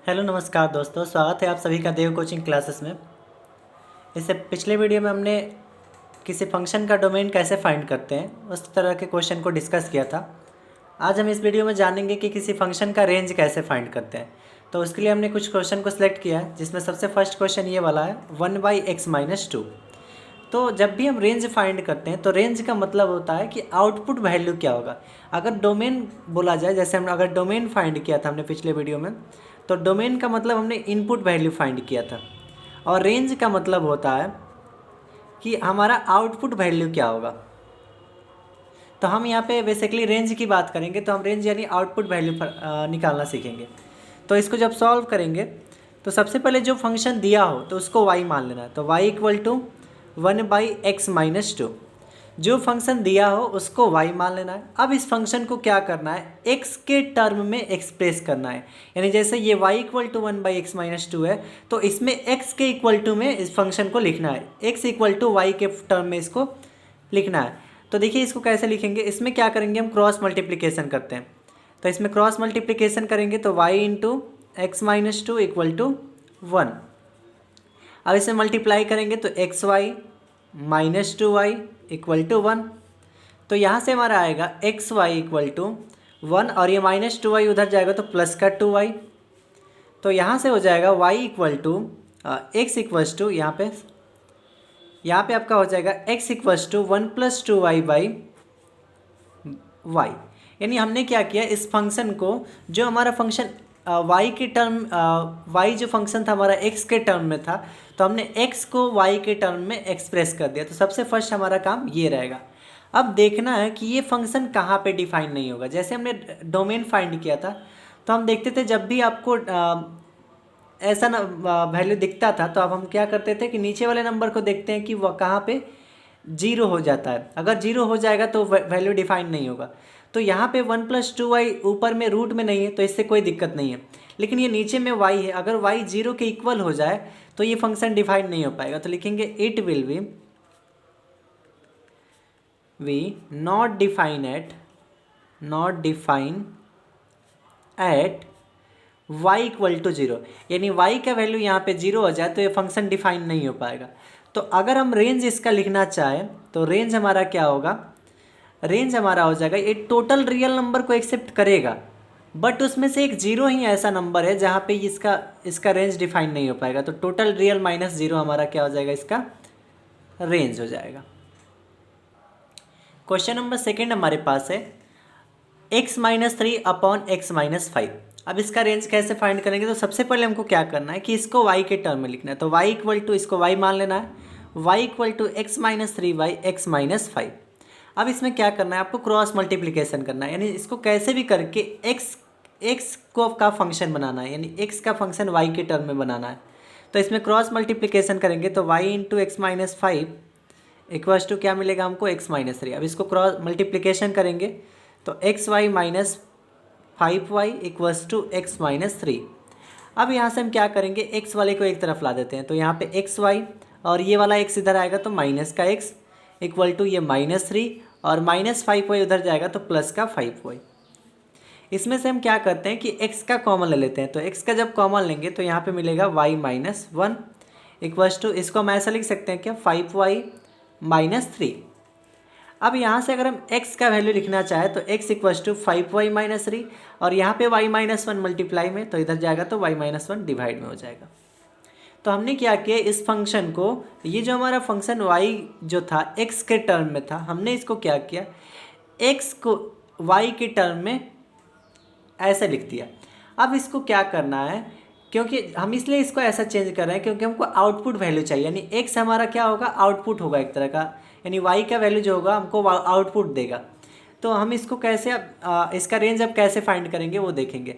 Hello नमस्कार दोस्तों, स्वागत है आप सभी का देव कोचिंग क्लासेस में। इससे पिछले वीडियो में हमने किसी फंक्शन का डोमेन कैसे फाइंड करते हैं उस तरह के क्वेश्चन को डिस्कस किया था। आज हम इस वीडियो में जानेंगे कि किसी फंक्शन का रेंज कैसे फाइंड करते हैं। तो उसके लिए हमने कुछ क्वेश्चन को सिलेक्ट किया है, जिसमें सबसे फर्स्ट क्वेश्चन ये वाला है 1/x-2। तो जब भी हम रेंज फाइंड करते हैं तो रेंज का मतलब होता है कि आउटपुट वैल्यू क्या होगा। अगर डोमेन बोला जाए, जैसे हम अगर डोमेन फाइंड किया था हमने पिछले वीडियो में, तो डोमेन का मतलब हमने इनपुट वैल्यू फाइंड किया था, और रेंज का मतलब होता है कि हमारा आउटपुट वैल्यू क्या होगा। तो हम यहाँ पे बेसिकली रेंज की बात करेंगे, तो हम रेंज यानी आउटपुट वैल्यू निकालना सीखेंगे। तो इसको जब सॉल्व करेंगे तो सबसे पहले जो फंक्शन दिया हो तो उसको y मान लेना है। तो y इक्वल टू 1/x-2, जो फंक्शन दिया हो उसको y मान लेना है। अब इस फंक्शन को क्या करना है, x के टर्म में एक्सप्रेस करना है। यानी जैसे ये y इक्वल टू 1/x-2 है, तो इसमें x के इक्वल टू में इस फंक्शन को लिखना है, x इक्वल टू y के टर्म में इसको लिखना है। तो देखिए इसको कैसे लिखेंगे, इसमें क्या करेंगे, हम क्रॉस मल्टीप्लिकेशन करते हैं। तो इसमें क्रॉस मल्टीप्लिकेशन करेंगे तो y into x-2 equal to 1। अब इसे मल्टीप्लाई करेंगे तो xy-2y इक्वल टू 1। तो यहाँ से हमारा आएगा xy इक्वल टू 1, और ये -2y उधर जाएगा तो प्लस का 2y। तो यहाँ से हो जाएगा y equal to x equals to यहाँ पे आपका हो जाएगा x इक्वल्स टू 1 + 2y/y। यानी हमने क्या किया, इस फंक्शन को, जो हमारा फंक्शन y के टर्म y जो फंक्शन था हमारा x के टर्म में था, तो हमने x को y के टर्म में एक्सप्रेस कर दिया। तो सबसे फर्स्ट हमारा काम ये रहेगा। अब देखना है कि ये फंक्शन कहाँ पे डिफाइन नहीं होगा। जैसे हमने डोमेन फाइंड किया था, तो हम देखते थे जब भी आपको ऐसा वैल्यू दिखता था, तो अब हम क्या करते थे कि नीचे वाले नंबर को देखते हैं कि वह कहाँ पे जीरो हो जाता है। अगर जीरो हो जाएगा तो वैल्यू डिफाइन नहीं होगा। तो यहाँ पे 1 + 2y ऊपर में रूट में नहीं है, तो इससे कोई दिक्कत नहीं है। लेकिन ये नीचे में y है, अगर y 0 के इक्वल हो जाए तो ये फंक्शन डिफाइन नहीं हो पाएगा। तो लिखेंगे it will be not define at y equal to 0। यानी y का वैल्यू यहाँ पे 0 हो जाए तो ये फंक्शन डिफाइन नहीं हो पाएगा। तो अगर हम रेंज इसका लिखना चाहें तो रेंज हमारा क्या होगा, रेंज हमारा हो जाएगा, ये टोटल रियल नंबर को एक्सेप्ट करेगा, बट उसमें से एक 0 ही ऐसा नंबर है जहाँ पे इसका रेंज डिफाइन नहीं हो पाएगा। तो टोटल रियल -0 हमारा क्या हो जाएगा, इसका रेंज हो जाएगा। क्वेश्चन नंबर सेकेंड हमारे पास है x-3/x-5। अब इसका रेंज कैसे फाइंड करेंगे, तो सबसे पहले हमको क्या करना है कि इसको y के टर्म में लिखना है। तो y इक्वल टू, इसको y मान लेना है, y इक्वल टू x-3/x-5। अब इसमें क्या करना है, आपको क्रॉस मल्टीप्लिकेशन करना है। यानी इसको कैसे भी करके x को का फंक्शन बनाना है, यानी x का फंक्शन y के टर्म में बनाना है। तो इसमें क्रॉस मल्टीप्लिकेशन करेंगे तो y into x-5 equals to क्या मिलेगा हमको, x-3। अब इसको क्रॉस मल्टीप्लिकेशन करेंगे तो xy-5y इक्वल्स टू x-3। अब यहाँ से हम क्या करेंगे, x वाले को एक तरफ ला देते हैं। तो यहाँ पे xy और ये वाला x इधर आएगा तो माइनस का x इक्वल टू ये -3, और -5y उधर जाएगा तो प्लस का 5y। इसमें से हम क्या करते हैं कि x का कॉमन ले लेते हैं। तो x का जब कॉमन लेंगे तो यहाँ पे मिलेगा y-1 इक्वल्स टू, इसको हम ऐसा लिख सकते हैं क्या, 5y-3। अब यहाँ से अगर हम x का वैल्यू लिखना चाहे तो x इक्वल्स टू 5y-3, और यहाँ पे y-1 मल्टीप्लाई में, तो इधर जाएगा तो y-1 डिवाइड में हो जाएगा। तो हमने क्या किया, इस फंक्शन को, ये जो हमारा फंक्शन y जो था x के टर्म में था, हमने इसको क्या किया, x को y के टर्म में ऐसे लिख दिया। अब इसको क्या करना है, क्योंकि हम इसलिए इसको ऐसा चेंज कर रहे हैं क्योंकि हमको आउटपुट वैल्यू चाहिए। यानी x हमारा क्या होगा, आउटपुट होगा एक तरह का, यानी y का वैल्यू जो होगा हमको आउटपुट देगा। तो हम इसको कैसे, इसका रेंज अब कैसे फाइंड करेंगे वो देखेंगे।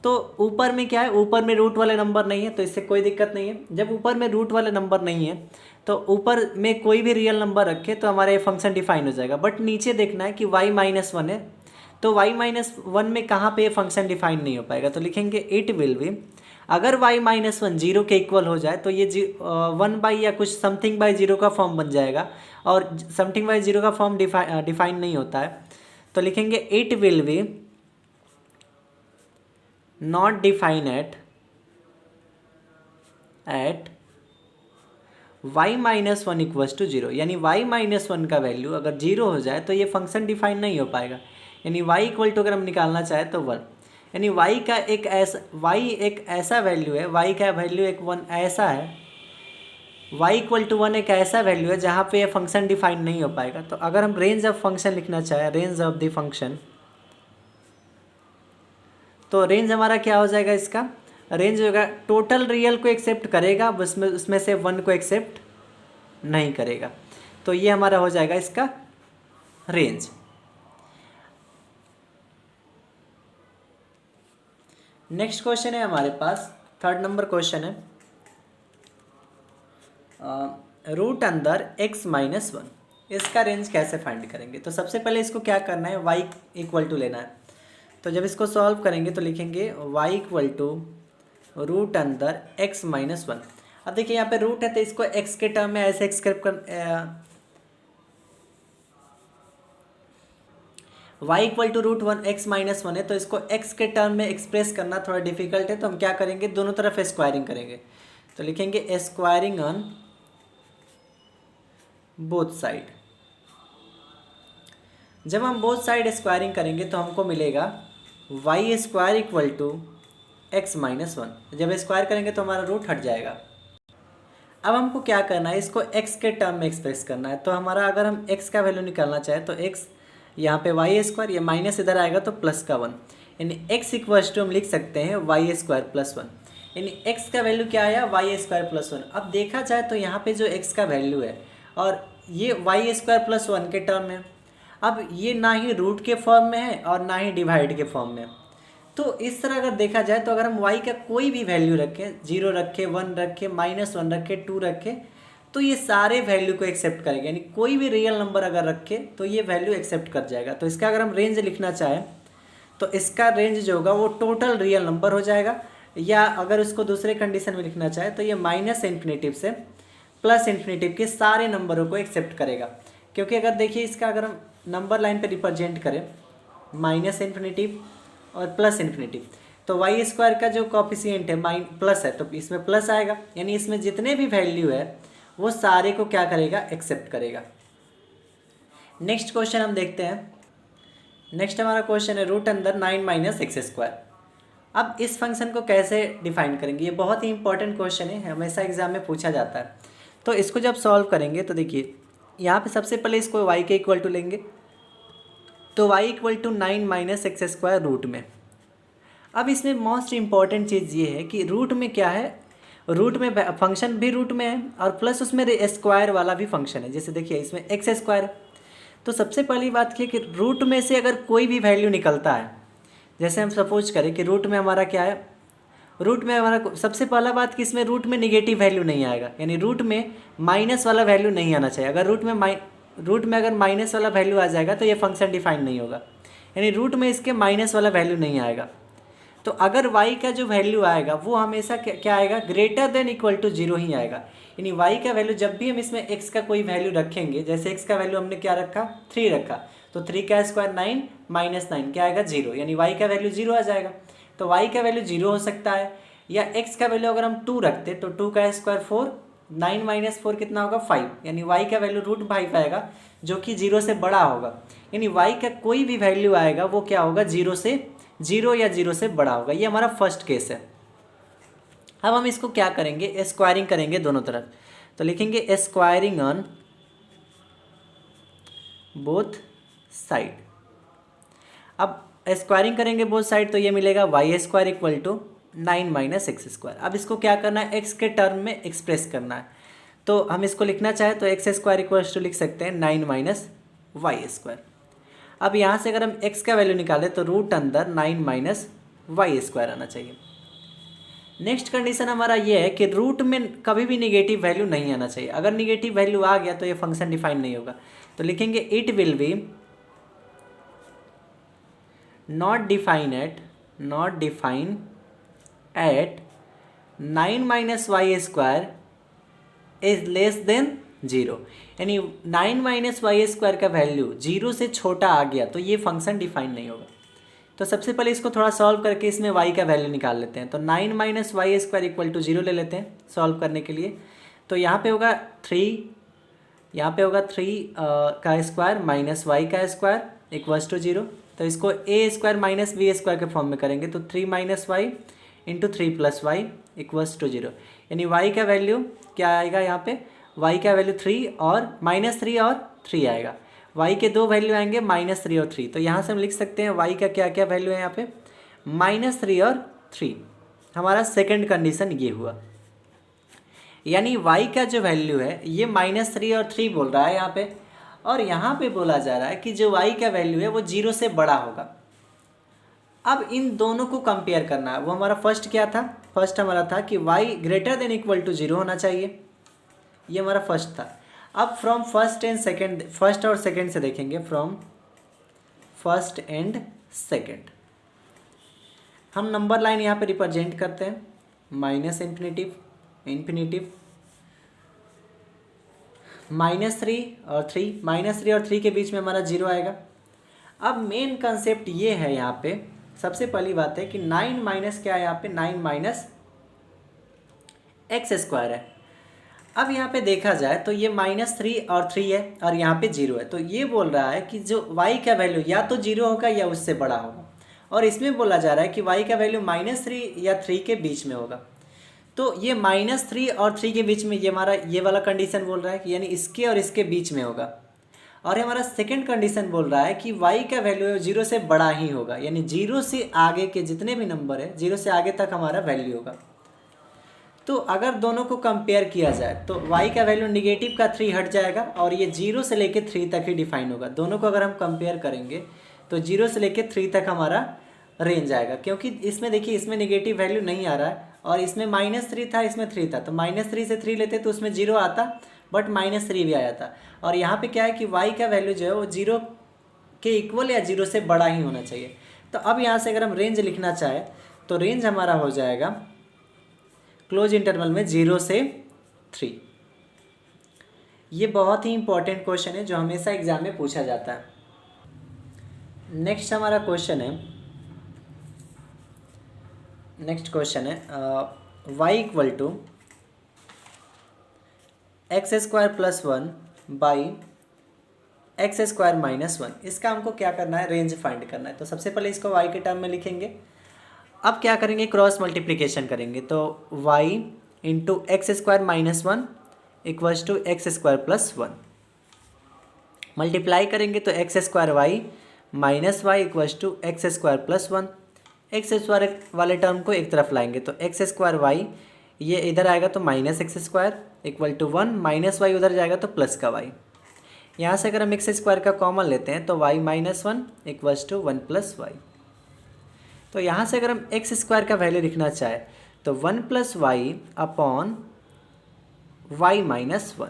तो ऊपर में क्या है, ऊपर में रूट वाले नंबर नहीं है, तो इससे कोई दिक्कत नहीं है। जब ऊपर में रूट वाले नंबर नहीं है तो ऊपर में कोई भी रियल नंबर रखे तो हमारा ये फंक्शन डिफाइन हो जाएगा। बट नीचे देखना है कि y-1 है, तो y-1 में कहाँ पे ये फंक्शन डिफाइन नहीं हो पाएगा। तो लिखेंगे इट विल बी, अगर y-1 0 के इक्वल हो जाए तो ये 1 बाई या कुछ समथिंग बाई 0 का फॉर्म बन जाएगा, और समथिंग बाई 0 का फॉर्म डिफाइन नहीं होता है। तो लिखेंगे it will be not define at at y minus one equals to zero, यानी y माइनस वन का वैल्यू अगर जीरो हो जाए तो ये फंक्शन डिफाइन नहीं हो पाएगा। यानी y इक्वल टू अगर हम निकालना चाहें तो वन, यानी y का एक ऐसा एक ऐसा वैल्यू है, y का वैल्यू एक वन ऐसा है, y इक्वल टू वन एक ऐसा वैल्यू है जहाँ पे ये फंक्शन डिफाइन नहीं हो पाएगा। तो अगर हम रेंज ऑफ फंक्शन लिखना चाहें, रेंज ऑफ द फंक्शन, तो रेंज हमारा क्या हो जाएगा, इसका रेंज होगा टोटल रियल को एक्सेप्ट करेगा, उसमें से वन को एक्सेप्ट नहीं करेगा। तो ये हमारा हो जाएगा इसका रेंज। नेक्स्ट क्वेश्चन है हमारे पास, थर्ड नंबर क्वेश्चन है, रूट अंदर x माइनस वन, इसका रेंज कैसे फाइंड करेंगे। तो सबसे पहले इसको क्या करना है, y इक्वल टू लेना है। तो जब इसको सॉल्व करेंगे तो लिखेंगे y इक्वल टू रूट अंदर x माइनस वन। अब देखिए यहाँ पे रूट है तो इसको x के टर्म में ऐसे एक्सप्रेस कर, y equal to root one x minus one है, तो इसको x के टर्म में एक्सप्रेस करना थोड़ा डिफिकल्ट है। तो हम क्या करेंगे, दोनों तरफ स्क्वायरिंग करेंगे। तो लिखेंगे स्क्वायरिंग ऑन बोथ साइड। जब हम बोथ साइड स्क्वायरिंग करेंगे तो हमको मिलेगा y square equal to x minus one. जब स्क्वायर करेंगे तो हमारा रूट हट जाएगा। अब हमको क्या करना है, इसको x के टर्म में एक्सप्रेस करना है। तो हमारा अगर हम x का वैल्यू निकालना चाहें तो x यहाँ पे वाई स्क्वायर, ये माइनस इधर आएगा तो प्लस का वन, यानी x इक्वल्स टू हम लिख सकते हैं वाई स्क्वायर प्लस वन, यानी x का वैल्यू क्या आया, वाई स्क्वायर प्लस वन। अब देखा जाए तो यहाँ पे जो x का वैल्यू है और ये वाई स्क्वायर प्लस वन के टर्म में, अब ये ना ही रूट के फॉर्म में है और ना ही डिवाइड के फॉर्म में। तो इस तरह अगर देखा जाए तो अगर हम y का कोई भी वैल्यू रखें, जीरो रखें, वन रखें, माइनस वन रखें, टू रखें, तो ये सारे वैल्यू को एक्सेप्ट करेगा। यानी कोई भी रियल नंबर अगर रखे तो ये वैल्यू एक्सेप्ट कर जाएगा। तो इसका अगर हम रेंज लिखना चाहें तो इसका रेंज जो होगा वो टोटल रियल नंबर हो जाएगा, या अगर उसको दूसरे कंडीशन में लिखना चाहे तो ये माइनस इन्फिनेटिव से प्लस इन्फिनेटिव के सारे नंबरों को एक्सेप्ट करेगा। क्योंकि अगर देखिए इसका अगर हम नंबर लाइन पे रिप्रेजेंट करें माइनस इन्फिनेटिव और प्लस इन्फिनेटिव, तो वाई स्क्वायर का जो कॉफिशिएंट है प्लस है तो इसमें प्लस आएगा, यानी इसमें जितने भी वैल्यू है वो सारे को क्या करेगा, एक्सेप्ट करेगा। नेक्स्ट क्वेश्चन हम देखते हैं। नेक्स्ट हमारा क्वेश्चन है रूट अंदर 9 माइनस एक्स स्क्वायर। अब इस फंक्शन को कैसे डिफाइन करेंगे, ये बहुत ही इंपॉर्टेंट क्वेश्चन है, हमेशा एग्जाम में पूछा जाता है। तो इसको जब सॉल्व करेंगे तो देखिए यहाँ पे सबसे पहले इसको y के इक्वल टू लेंगे, तो y equal to 9 minus x square root में। अब इसमें मोस्ट इंपॉर्टेंट चीज़ ये है कि रूट में क्या है, रूट में फंक्शन भी रूट में है और प्लस उसमें स्क्वायर वाला भी फंक्शन है। जैसे देखिए इसमें एक्स स्क्वायर है, तो सबसे पहली बात ये कि रूट में से अगर कोई भी वैल्यू निकलता है, जैसे हम सपोज करें कि रूट में हमारा क्या है, रूट में हमारा सबसे पहला बात कि इसमें रूट में निगेटिव वैल्यू नहीं आएगा, यानी रूट में माइनस वाला वैल्यू नहीं आना चाहिए। अगर रूट में अगर माइनस वाला वैल्यू आ जाएगा तो ये फंक्शन डिफाइन नहीं होगा, यानी रूट में इसके माइनस वाला वैल्यू नहीं आएगा। तो अगर y का जो वैल्यू आएगा वो हमेशा क्या आएगा, greater than equal to zero ही आएगा। यानी y का वैल्यू जब भी हम इसमें x का कोई वैल्यू रखेंगे, जैसे x का वैल्यू हमने क्या रखा, 3 रखा, तो 3 का स्क्वायर 9 माइनस 9 क्या आएगा, 0, यानी y का वैल्यू 0 आ जाएगा। तो y का वैल्यू 0 हो सकता है, या x का वैल्यू अगर हम 2 रखते तो 2 का स्क्वायर 4, 9 माइनस 4 कितना होगा, 5, यानी y का वैल्यू रूट 5 आएगा जो कि 0 से बड़ा होगा। यानी y का कोई भी वैल्यू आएगा वो क्या होगा, 0 या 0 से बड़ा होगा। ये हमारा फर्स्ट केस है। अब हम इसको क्या करेंगे, स्क्वायरिंग करेंगे दोनों तरफ। तो लिखेंगे स्क्वायरिंग ऑन बोथ साइड। अब स्क्वायरिंग करेंगे बोथ साइड तो ये मिलेगा y square equal to 9 minus x square. अब इसको क्या करना है, एक्स के टर्म में एक्सप्रेस करना है। तो हम इसको लिखना चाहें तो एक्स स्क्वायर इक्वल टू लिख सकते हैं 9 माइनस वाई स्क्वायर। अब यहाँ से अगर हम x का वैल्यू निकालें तो रूट अंदर 9 माइनस वाई स्क्वायर आना चाहिए। नेक्स्ट कंडीशन हमारा ये है कि रूट में कभी भी निगेटिव वैल्यू नहीं आना चाहिए। अगर निगेटिव वैल्यू आ गया तो ये फंक्शन डिफाइन नहीं होगा। तो लिखेंगे it will be not define at 9 minus Y square is less than 0, यानी 9 माइनस वाई स्क्वायर का वैल्यू 0 से छोटा आ गया तो ये फंक्शन डिफाइन नहीं होगा। तो सबसे पहले इसको थोड़ा सॉल्व करके इसमें y का वैल्यू निकाल लेते हैं। तो 9 minus Y square equal to 0 ले लेते हैं सॉल्व करने के लिए। तो यहाँ पे होगा 3, यहाँ पे होगा 3 का स्क्वायर माइनस वाई का स्क्वायर इक्वल्स टू 0। तो इसको A square minus B square के फॉर्म में करेंगे तो 3 minus y into 3 plus y equals to 0। यानी y का वैल्यू क्या आएगा, यहाँ पे y का वैल्यू 3 और -3 और 3 आएगा। y के दो वैल्यू आएंगे -3 और 3। तो यहाँ से हम लिख सकते हैं y का क्या क्या वैल्यू है यहाँ पे -3 और 3। हमारा सेकंड कंडीशन ये हुआ, यानी y का जो वैल्यू है ये -3 और 3 बोल रहा है यहाँ पे, और यहाँ पे बोला जा रहा है कि जो y का वैल्यू है वो 0 से बड़ा होगा। अब इन दोनों को कंपेयर करना है। वो हमारा फर्स्ट क्या था, फर्स्ट हमारा था कि y greater than equal to 0 होना चाहिए, ये हमारा फर्स्ट था। अब from first and second, first और सेकंड से देखेंगे, फ्रॉम फर्स्ट एंड सेकंड हम नंबर लाइन यहाँ पे रिप्रेजेंट करते हैं, माइनस इन्फिनेटिव इन्फिनेटिव -3 और 3, -3 और 3 के बीच में हमारा 0 आएगा। अब मेन कंसेप्ट ये है यहाँ पे, सबसे पहली बात है कि 9 माइनस क्या है यहाँ पे, 9 माइनस एक्स स्क्वायर है। अब यहाँ पे देखा जाए तो ये -3 और 3 है और यहाँ पे 0 है। तो ये बोल रहा है कि जो y का वैल्यू या तो 0 होगा या उससे बड़ा होगा, और इसमें बोला जा रहा है कि y का वैल्यू -3 या 3 के बीच में होगा। तो ये -3 और 3 के बीच में ये हमारा ये वाला कंडीशन बोल रहा है कि यानी इसके और इसके बीच में होगा। और हमारा सेकंड कंडीशन बोल रहा है कि y का वैल्यू 0 से बड़ा ही होगा, यानी 0 से आगे के जितने भी नंबर है 0 से आगे तक हमारा वैल्यू होगा। तो अगर दोनों को कंपेयर किया जाए तो y का वैल्यू निगेटिव का 3 हट जाएगा और ये 0 से लेके 3 तक ही डिफाइन होगा। दोनों को अगर हम कंपेयर करेंगे तो 0 से लेके 3 तक हमारा रेंज आएगा, क्योंकि इसमें देखिए इसमें निगेटिव वैल्यू नहीं आ रहा है और इसमें -3 था, इसमें 3 था। तो -3 से 3 लेते तो उसमें 0 आता, बट -3 भी आया था। और यहाँ पे क्या है कि y का वैल्यू जो है वो 0 के इक्वल या 0 से बड़ा ही होना चाहिए। तो अब यहाँ से अगर हम रेंज लिखना चाहें तो रेंज हमारा हो जाएगा क्लोज इंटरवल में 0 से 3। ये बहुत ही इंपॉर्टेंट क्वेश्चन है जो हमेशा एग्जाम में पूछा जाता है। नेक्स्ट हमारा क्वेश्चन है, नेक्स्ट क्वेश्चन है y equal to x square plus 1 by x square minus 1। इसका हमको क्या करना है, रेंज फाइंड करना है। तो सबसे पहले इसको y के टर्म में लिखेंगे। अब क्या करेंगे, क्रॉस मल्टीप्लिकेशन करेंगे। तो y into x square minus 1 equals to x square plus 1। Multiply करेंगे तो x square y minus y equals to x square plus 1। X square वाले टर्म को एक तरफ लाएंगे तो एक्स स्क्वायर वाई ये इधर आएगा तो minus x square equal to 1, minus y उधर जाएगा तो प्लस का वाई। यहाँ से अगर हम एक्स स्क्वायर का कॉमन लेते हैं तो y minus 1 equals to 1 plus y. तो यहाँ से अगर हम एक्स स्क्वायर का वैल्यू लिखना चाहे तो 1 plus y upon y minus 1।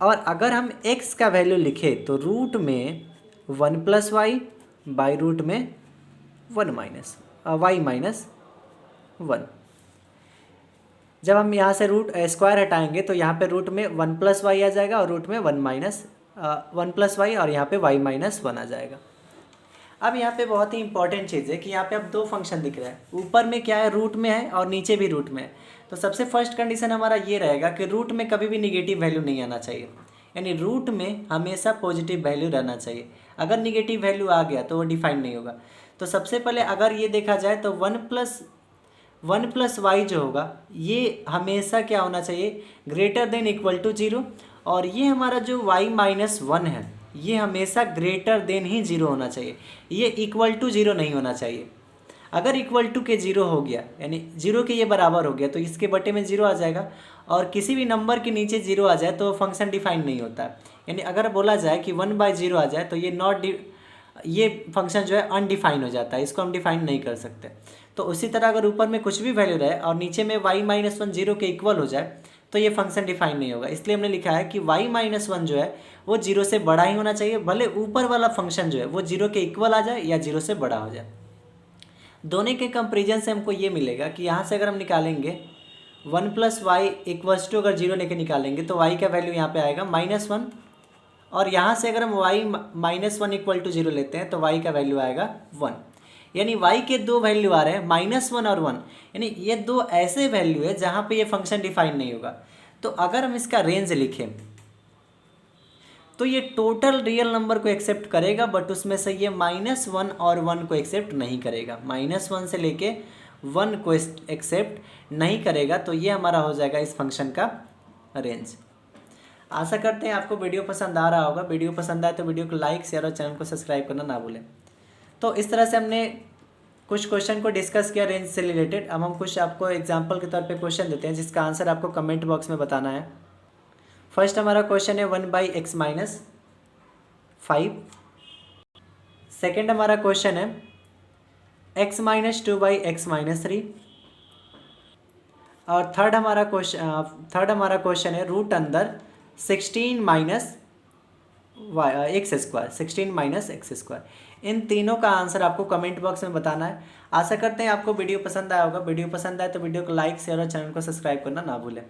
और अगर हम x का वैल्यू लिखें तो रूट में 1 प्लस वाई बाई रूट में 1 माइनस वाई माइनस 1। जब हम यहाँ से रूट स्क्वायर हटाएंगे तो यहाँ पे रूट में 1 प्लस वाई आ जाएगा और रूट में 1 प्लस वाई और यहाँ पे y माइनस 1 आ जाएगा। अब यहाँ पे बहुत ही इंपॉर्टेंट चीज़ है कि यहाँ पे अब दो फंक्शन दिख रहा है, ऊपर में क्या है रूट में है और नीचे भी रूट में है। तो सबसे फर्स्ट कंडीशन हमारा ये रहेगा कि रूट में कभी भी निगेटिव वैल्यू नहीं आना चाहिए, यानी रूट में हमेशा पॉजिटिव वैल्यू रहना चाहिए। अगर निगेटिव वैल्यू आ गया तो वो डिफाइन नहीं होगा। तो सबसे पहले अगर ये देखा जाए तो 1 प्लस वाई जो होगा ये हमेशा क्या होना चाहिए, ग्रेटर देन इक्वल टू 0। और ये हमारा जो y माइनस 1 है ये हमेशा ग्रेटर देन ही 0 होना चाहिए, ये इक्वल टू 0 नहीं होना चाहिए। अगर इक्वल टू के 0 हो गया यानी 0 के ये बराबर हो गया तो इसके बटे में 0 आ जाएगा, और किसी भी नंबर के नीचे 0 आ जाए तो फंक्शन डिफाइन नहीं होता है। यानी अगर बोला जाए कि 1/0 आ जाए तो ये फंक्शन जो है अनडिफाइन हो जाता है, इसको हम डिफाइन नहीं कर सकते। तो उसी तरह अगर ऊपर में कुछ भी वैल्यू रहे और नीचे में y माइनस 1 0 के इक्वल हो जाए तो ये फंक्शन डिफाइन नहीं होगा। इसलिए हमने लिखा है कि y माइनस 1 जो है वो 0 से बड़ा ही होना चाहिए, भले ऊपर वाला फंक्शन जो है वो 0 के इक्वल आ जाए या 0 से बड़ा हो जाए। दोनों के कंपेरिजन से हमको ये मिलेगा कि यहाँ से अगर हम निकालेंगे 1 प्लस वाई इक्वल्स टू अगर 0 लेके निकालेंगे तो y का वैल्यू यहाँ पे आएगा -1 और यहाँ से अगर हम y -1 इक्वल टू 0 लेते हैं तो y का वैल्यू आएगा 1। यानी y के दो वैल्यू आ रहे हैं -1 और 1, यानी ये दो ऐसे वैल्यू है जहाँ पे ये फंक्शन डिफाइन नहीं होगा। तो अगर हम इसका रेंज लिखें तो ये टोटल रियल नंबर को एक्सेप्ट करेगा, बट उसमें से ये -1 और 1 को एक्सेप्ट नहीं करेगा, -1 से लेके 1 को एक्सेप्ट नहीं करेगा। तो ये हमारा हो जाएगा इस फंक्शन का रेंज। आशा करते हैं आपको वीडियो पसंद आ रहा होगा। वीडियो पसंद आए तो वीडियो को लाइक, शेयर और चैनल को सब्सक्राइब करना ना भूलें। तो इस तरह से हमने कुछ क्वेश्चन को डिस्कस किया रेंज से रिलेटेड। अब हम कुछ आपको एग्जांपल के तौर पे क्वेश्चन देते हैं जिसका आंसर आपको कमेंट बॉक्स में बताना है। फर्स्ट हमारा क्वेश्चन है 1/x-5। सेकेंड हमारा क्वेश्चन है x-2/x-3। और थर्ड हमारा क्वेश्चन है रूट अंदर 16 x स्क्वायर। इन तीनों का आंसर आपको कमेंट बॉक्स में बताना है। आशा करते हैं आपको वीडियो पसंद आया होगा। वीडियो पसंद आए तो वीडियो को लाइक, शेयर और चैनल को सब्सक्राइब करना ना भूलें।